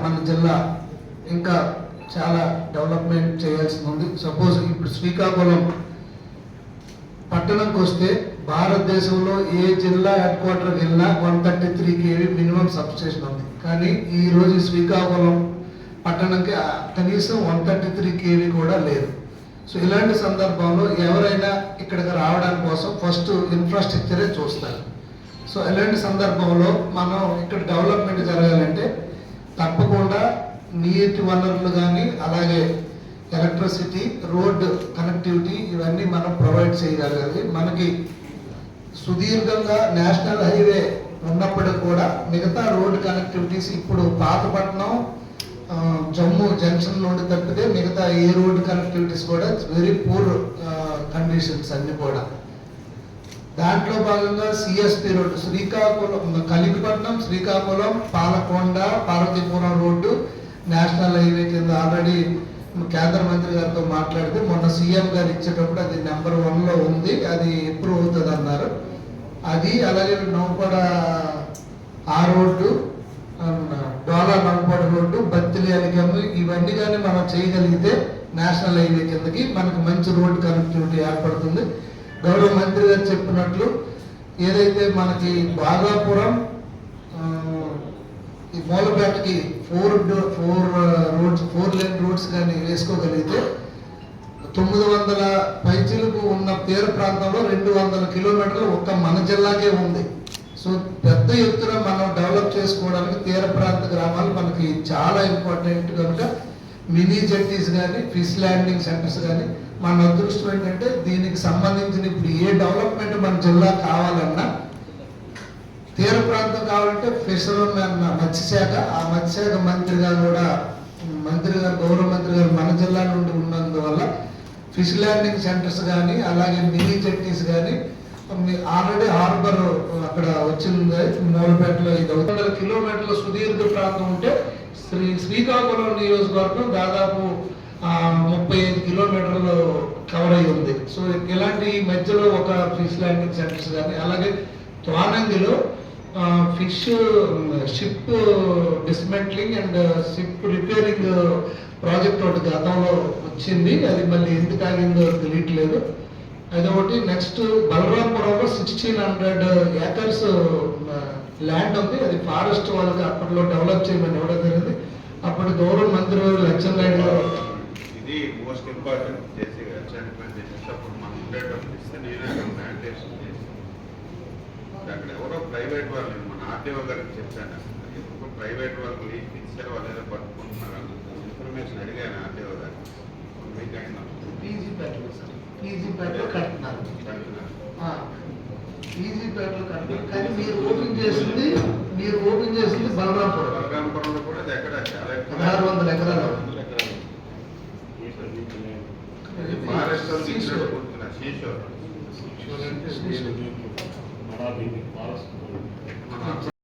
మన జిల్లా ఇంకా చాలా డెవలప్మెంట్ చేయాల్సి ఉంది. సపోజ్ ఇప్పుడు శ్రీకాకుళం పట్టణంకి వస్తే భారతదేశంలో ఏ జిల్లా హెడ్ క్వార్టర్కి వెళ్ళినా 133 kV మినిమం సబ్స్టేషన్ ఉంది. కానీ ఈరోజు శ్రీకాకుళం పట్టణంకి కనీసం 133 kV కూడా లేదు. సో ఇలాంటి సందర్భంలో ఎవరైనా ఇక్కడికి రావడానికి కోసం ఫస్ట్ ఇన్ఫ్రాస్ట్రక్చరే చూస్తారు. సో ఇలాంటి సందర్భంలో మనం ఇక్కడ డెవలప్మెంట్ జరగాలంటే తప్పకుండా నీటి వనరులు కానీ అలాగే ఎలక్ట్రిసిటీ, రోడ్ కనెక్టివిటీ ఇవన్నీ మనం ప్రొవైడ్ చేయగలగాలి. మనకి సుదీర్ఘంగా నేషనల్ హైవే ఉన్నప్పటికి కూడా మిగతా రోడ్ కనెక్టివిటీస్ ఇప్పుడు పాతపట్నం జమ్మూ జంక్షన్ నుండి తప్పితే మిగతా ఏ రోడ్ కనెక్టివిటీస్ కూడా వెరీ పూర్ కండిషన్స్ అన్ని కూడా. దాంట్లో భాగంగా CSP road Srikakulam Kalingapatnam Srikakulam Palakonda Parvathipuram road national highway కింద ఆల్రెడీ కేంద్ర మంత్రి గారితో మాట్లాడితే మొన్న సీఎం గారు ఇచ్చేటప్పుడు అది నెంబర్ 1లో ఉంది, అది ఇంప్రూవ్ అవుతుంది అన్నారు. అది అలాగే నౌపడ ఆ రోడ్డు, డోలా నౌపడ రోడ్డు, బత్తిలి అలిగమ్మ ఇవన్నీ కానీ మనం చేయగలిగితే నేషనల్ హైవే కిందకి మనకు మంచి రోడ్డు కనెక్టివిటీ ఏర్పడుతుంది. గౌరవ మంత్రి గారు చెప్పినట్లు ఏదైతే మనకి బాగాపురం ఈ మూలపేటకి 4 లేన్ రోడ్స్ కానీ వేసుకోగలిగితే 900 పైచీలకు ఉన్న తీర ప్రాంతంలో 200 కిలోమీటర్లు ఒక్క మన జిల్లాకే ఉంది. సో పెద్ద ఎత్తున మనం డెవలప్ చేసుకోవడానికి తీర ప్రాంత గ్రామాలు మనకి చాలా ఇంపార్టెంట్ కనుక మినీ జెట్టీస్ కానీ ఫిష్ ల్యాండింగ్ సెంటర్స్ కానీ మన అదృష్టం ఏంటంటే దీనికి సంబంధించిన ఇప్పుడు ఏ డెవలప్మెంట్ మన జిల్లా కావాలన్నా తీర ప్రాంతం కావాలంటే ఫిషర్మెన్ మత్స్యశాఖ, ఆ మత్స్యశాఖ మంత్రి గారు గౌరవ మంత్రి గారు మన జిల్లా నుండి ఉన్నందువల్ల ఫిష్ ల్యాండింగ్ సెంటర్స్ కానీ అలాగే మినీ జెట్టీస్ కానీ ఆల్రెడీ హార్బర్ అక్కడ వచ్చింది మూలపేటలో. 100 కిలోమీటర్ల సుదీర్ఘ ప్రాంతం ఉంటే శ్రీకాకుళం నియోజకవర్గం దాదాపు 35 కిలోమీటర్లు కవర్ అయి ఉంది. సో ఇలాంటి మధ్యలో ఒక ఫిష్ ల్యాండింగ్ సెంటర్స్ కానీ అలాగే త్వానంగిలో ship dismantling and ship repairing project ఒకటి గతంలో వచ్చింది, అది మళ్ళీ ఎందుకు ఆగిందో తెలియట్లేదు. అదొకటి. నెక్స్ట్ బలరాంపురంలో 1600 acres ల్యాండ్ ఉంది, అది ఫారెస్ట్ వాళ్ళకి అప్పట్లో డెవలప్ చేయమని ఇవ్వడం జరిగింది. అప్పటి గౌరవ మంత్రి లక్ష్మణ్ గారు ఇది మోస్ట్ ఇంపార్టెంట్ చేసి అప్పుడు మనం ఉండేటప్పుడు ఇస్తే నేనే ప్లాంటేషన్ చేసి అక్కడ ఎవరో ప్రైవేట్ వాళ్ళు మన ఆర్టీఓ గారికి చెప్పాను, ఎందుకు ప్రైవేట్ వాళ్ళు లీజ్ ఇచ్చారు వాళ్ళు ఏదో పట్టుకుంటున్నారు ఇన్ఫర్మేషన్ అడిగాను ఆర్టీఓ గారు. ఈజీపేటలో కడుతున్నారు కానీ మీరు ఓపెన్ చేసింది బలరాంపురంలో కూడా అది ఎక్కడ చాలా 1600 ఎకరాలు ఫారెస్ట్